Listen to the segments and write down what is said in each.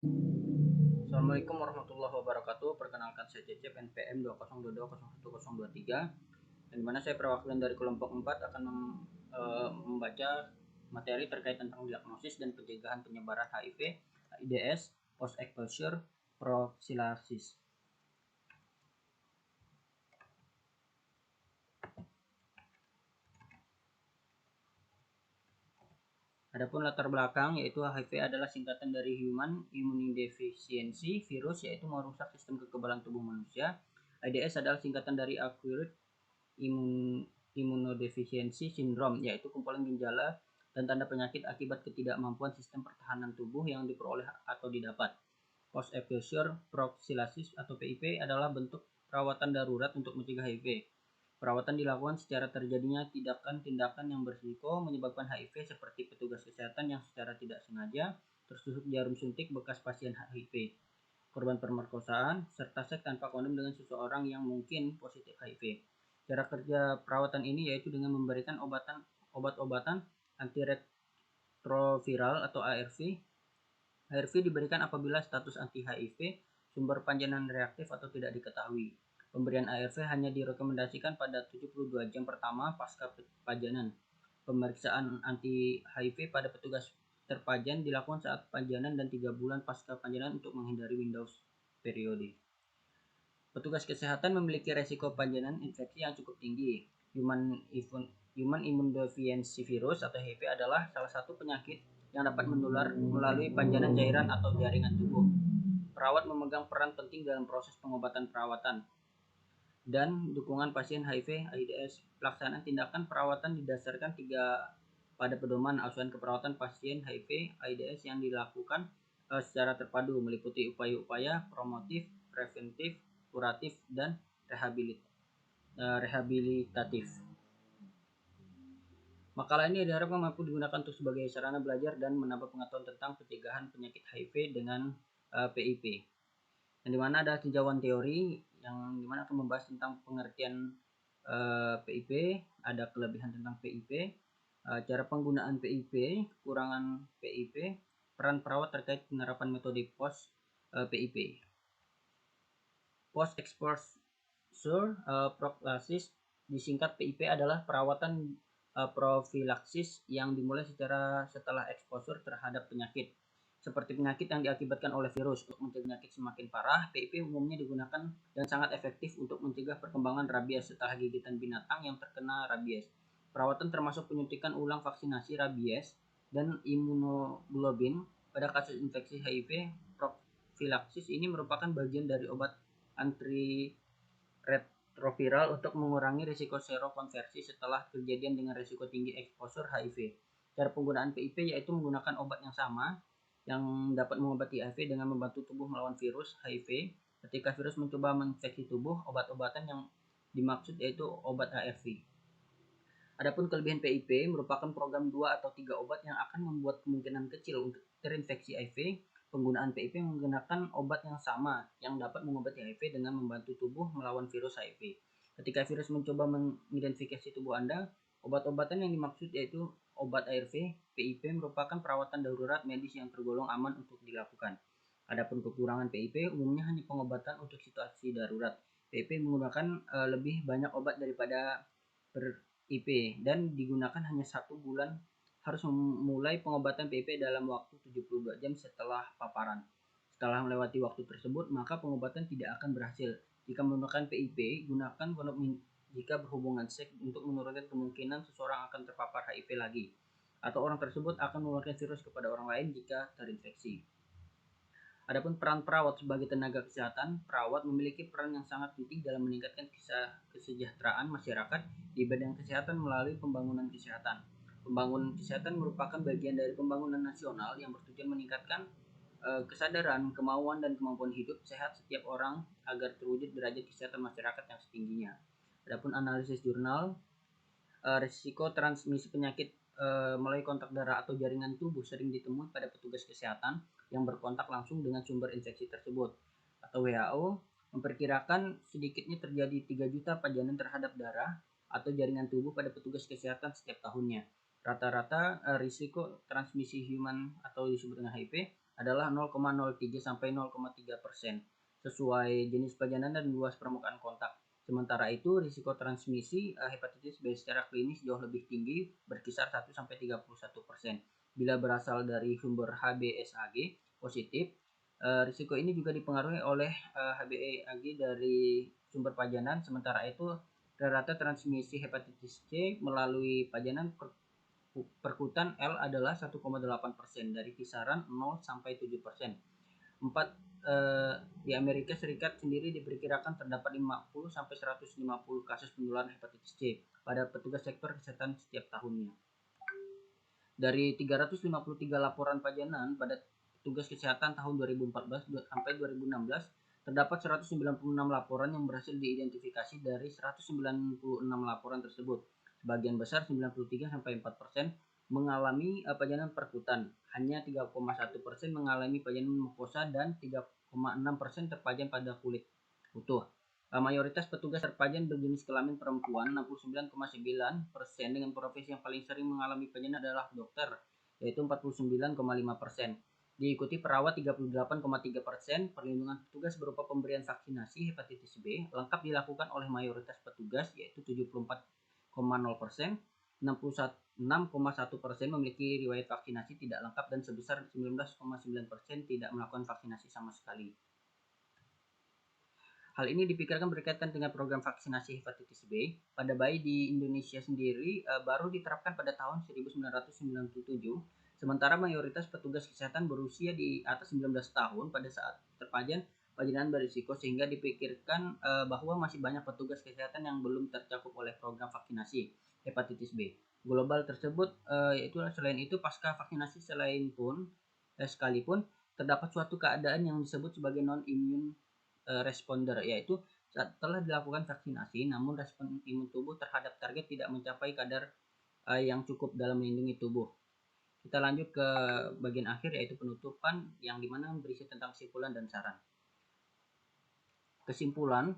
Assalamualaikum warahmatullahi wabarakatuh. Perkenalkan saya Cecep, NPM 202201023, yang dimana saya perwakilan dari kelompok 4 akan membaca materi terkait tentang diagnosis dan pencegahan penyebaran HIV, AIDS, post exposure prophylaxis. Adapun latar belakang, yaitu HIV adalah singkatan dari Human Immunodeficiency Virus, yaitu merusak sistem kekebalan tubuh manusia. AIDS adalah singkatan dari Acquired Immunodeficiency Syndrome, yaitu kumpulan gejala dan tanda penyakit akibat ketidakmampuan sistem pertahanan tubuh yang diperoleh atau didapat. Post exposure prophylaxis atau PIP adalah bentuk perawatan darurat untuk mencegah HIV. Perawatan dilakukan secara terjadinya tindakan-tindakan yang berisiko menyebabkan HIV, seperti petugas kesehatan yang secara tidak sengaja tertusuk jarum suntik bekas pasien HIV, korban pemerkosaan, serta seks tanpa kondom dengan seseorang yang mungkin positif HIV. Cara kerja perawatan ini yaitu dengan memberikan obat-obatan antiretroviral atau ARV. ARV diberikan apabila status anti-HIV sumber panjanan reaktif atau tidak diketahui. Pemberian ARV hanya direkomendasikan pada 72 jam pertama pasca pajanan. Pemeriksaan anti-HIV pada petugas terpajan dilakukan saat pajanan dan 3 bulan pasca pajanan untuk menghindari Windows periode. Petugas kesehatan memiliki resiko pajanan infeksi yang cukup tinggi. Human Immunodeficiency Virus atau HIV adalah salah satu penyakit yang dapat menular melalui panjanan cairan atau jaringan tubuh. Perawat memegang peran penting dalam proses pengobatan perawatan dan dukungan pasien HIV/AIDS. Pelaksanaan tindakan perawatan didasarkan pada pedoman asuhan keperawatan pasien HIV/AIDS yang dilakukan secara terpadu, meliputi upaya-upaya promotif, preventif, kuratif, dan rehabilitatif. Makalah ini diharapkan mampu digunakan untuk sebagai sarana belajar dan menambah pengetahuan tentang pencegahan penyakit HIV dengan PIP. Yang dimana ada tinjauan teori yang dimana akan membahas tentang pengertian PIP, ada kelebihan tentang PIP, cara penggunaan PIP, kekurangan PIP, peran perawat terkait penerapan metode post PIP. Post exposure prophylaxis, disingkat PIP, adalah perawatan profilaksis yang dimulai setelah exposure terhadap penyakit, seperti penyakit yang diakibatkan oleh virus. Untuk mencegah penyakit semakin parah, PIP umumnya digunakan dan sangat efektif untuk mencegah perkembangan rabies setelah gigitan binatang yang terkena rabies. Perawatan termasuk penyuntikan ulang vaksinasi rabies dan imunoglobulin. Pada kasus infeksi HIV, profilaksis ini merupakan bagian dari obat antiretroviral untuk mengurangi risiko serokonversi setelah kejadian dengan risiko tinggi exposure HIV. Cara penggunaan PIP yaitu menggunakan obat yang sama yang dapat mengobati HIV dengan membantu tubuh melawan virus HIV. Ketika virus mencoba menginfeksi tubuh, obat-obatan yang dimaksud yaitu obat ARV. Adapun kelebihan PIP merupakan program 2 atau 3 obat yang akan membuat kemungkinan kecil untuk terinfeksi HIV. Penggunaan PIP menggunakan obat yang sama yang dapat mengobati HIV dengan membantu tubuh melawan virus HIV. Ketika virus mencoba mengidentifikasi tubuh Anda, obat-obatan yang dimaksud yaitu obat ARV. PIP merupakan perawatan darurat medis yang tergolong aman untuk dilakukan. Adapun kekurangan PIP umumnya hanya pengobatan untuk situasi darurat. PIP menggunakan lebih banyak obat daripada IP dan digunakan hanya 1 bulan. Harus memulai pengobatan PIP dalam waktu 72 jam setelah paparan. Setelah melewati waktu tersebut, maka pengobatan tidak akan berhasil. Jika menggunakan PIP, gunakan kondom jika berhubungan seks untuk menurunkan kemungkinan seseorang akan terpapar HIV lagi, atau orang tersebut akan menularkan virus kepada orang lain jika terinfeksi. Adapun peran perawat sebagai tenaga kesehatan, perawat memiliki peran yang sangat penting dalam meningkatkan kesejahteraan masyarakat di bidang kesehatan melalui pembangunan kesehatan. Pembangunan kesehatan merupakan bagian dari pembangunan nasional yang bertujuan meningkatkan kesadaran, kemauan, dan kemampuan hidup sehat setiap orang agar terwujud derajat kesehatan masyarakat yang setingginya. Adapun analisis jurnal, risiko transmisi penyakit melalui kontak darah atau jaringan tubuh sering ditemui pada petugas kesehatan yang berkontak langsung dengan sumber infeksi tersebut. Atau WHO memperkirakan sedikitnya terjadi 3 juta pajanan terhadap darah atau jaringan tubuh pada petugas kesehatan setiap tahunnya. Rata-rata risiko transmisi human atau disebut dengan HIV adalah 0,03 sampai 0,3% sesuai jenis pajanan dan luas permukaan kontak. Sementara itu, risiko transmisi hepatitis B secara klinis jauh lebih tinggi, berkisar 1 sampai 31%. Bila berasal dari sumber HBsAg positif, risiko ini juga dipengaruhi oleh HBsAg dari sumber pajanan. Sementara itu, rata transmisi hepatitis C melalui pajanan perkutan L adalah 1,8% dari kisaran 0 sampai 7%. Di Amerika Serikat sendiri diperkirakan terdapat 50 sampai 150 kasus penularan hepatitis C pada petugas sektor kesehatan setiap tahunnya. Dari 353 laporan pajanan pada petugas kesehatan tahun 2014 sampai 2016, terdapat 196 laporan yang berhasil diidentifikasi. Dari 196 laporan tersebut, sebagian besar 93 sampai 4% mengalami pajanan perkutan, hanya 3,1% mengalami pajanan mukosa dan 3,6% terpajan pada kulit utuh. Mayoritas petugas terpajan berjenis kelamin perempuan, 69,9%, dengan profesi yang paling sering mengalami pajanan adalah dokter, yaitu 49,5%. Diikuti perawat 38,3%. Perlindungan petugas berupa pemberian vaksinasi hepatitis B lengkap dilakukan oleh mayoritas petugas, yaitu 74,0%. 61,1% memiliki riwayat vaksinasi tidak lengkap dan sebesar 19,9% tidak melakukan vaksinasi sama sekali. Hal ini dipikirkan berkaitan dengan program vaksinasi hepatitis B pada bayi di Indonesia sendiri baru diterapkan pada tahun 1997, sementara mayoritas petugas kesehatan berusia di atas 19 tahun pada saat terpajan pajanan berisiko, sehingga dipikirkan bahwa masih banyak petugas kesehatan yang belum tercakup oleh program vaksinasi hepatitis B global tersebut. Yaitu selain itu, pasca vaksinasi sekalipun terdapat suatu keadaan yang disebut sebagai non-immune responder, yaitu setelah dilakukan vaksinasi namun respon imun tubuh terhadap target tidak mencapai kadar yang cukup dalam melindungi tubuh. Kita lanjut ke bagian akhir, yaitu penutupan, yang dimana berisi tentang kesimpulan dan saran. Kesimpulan,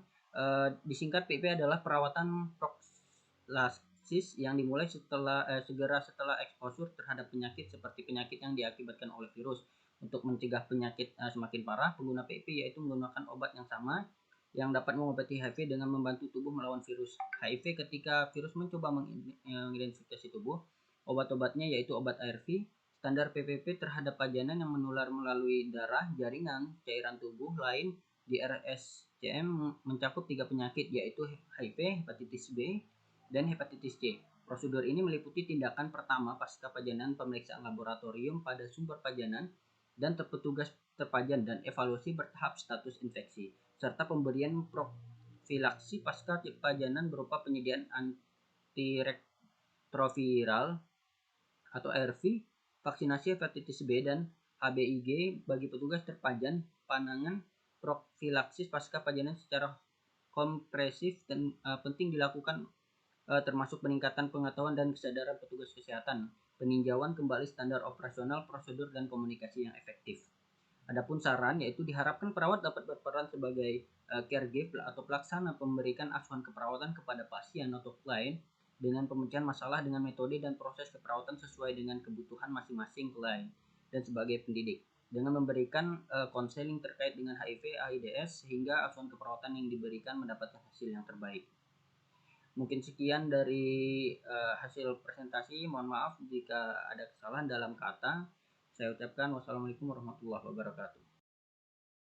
disingkat, PIP adalah perawatan prophylaxis yang dimulai segera setelah exposure terhadap penyakit seperti penyakit yang diakibatkan oleh virus. Untuk mencegah penyakit semakin parah, pengguna PIP yaitu menggunakan obat yang sama yang dapat mengobati HIV dengan membantu tubuh melawan virus HIV. Ketika virus mencoba menginfeksi tubuh, obat-obatnya yaitu obat ARV standar PPP terhadap pajanan yang menular melalui darah, jaringan, cairan tubuh lain di RSCM mencakup 3 penyakit, yaitu HIV, hepatitis B, dan hepatitis C. Prosedur ini meliputi tindakan pertama pasca pajanan, pemeriksaan laboratorium pada sumber pajanan dan petugas terpajan, dan evaluasi bertahap status infeksi, serta pemberian profilaksi pasca pajanan berupa penyediaan antiretroviral atau ARV, vaksinasi hepatitis B dan HBIG bagi petugas terpajan, panangan profilaksis pasca pajanan secara kompresif dan penting dilakukan, termasuk peningkatan pengetahuan dan kesadaran petugas kesehatan, peninjauan kembali standar operasional, prosedur, dan komunikasi yang efektif. Adapun saran, yaitu diharapkan perawat dapat berperan sebagai caregiver atau pelaksana, memberikan asuhan keperawatan kepada pasien atau klien dengan pemecahan masalah dengan metode dan proses keperawatan sesuai dengan kebutuhan masing-masing klien, dan sebagai pendidik dengan memberikan konseling terkait dengan HIV/AIDS sehingga asuhan keperawatan yang diberikan mendapatkan hasil yang terbaik. Mungkin sekian dari hasil presentasi. Mohon maaf jika ada kesalahan dalam kata. Saya ucapkan wassalamualaikum warahmatullahi wabarakatuh.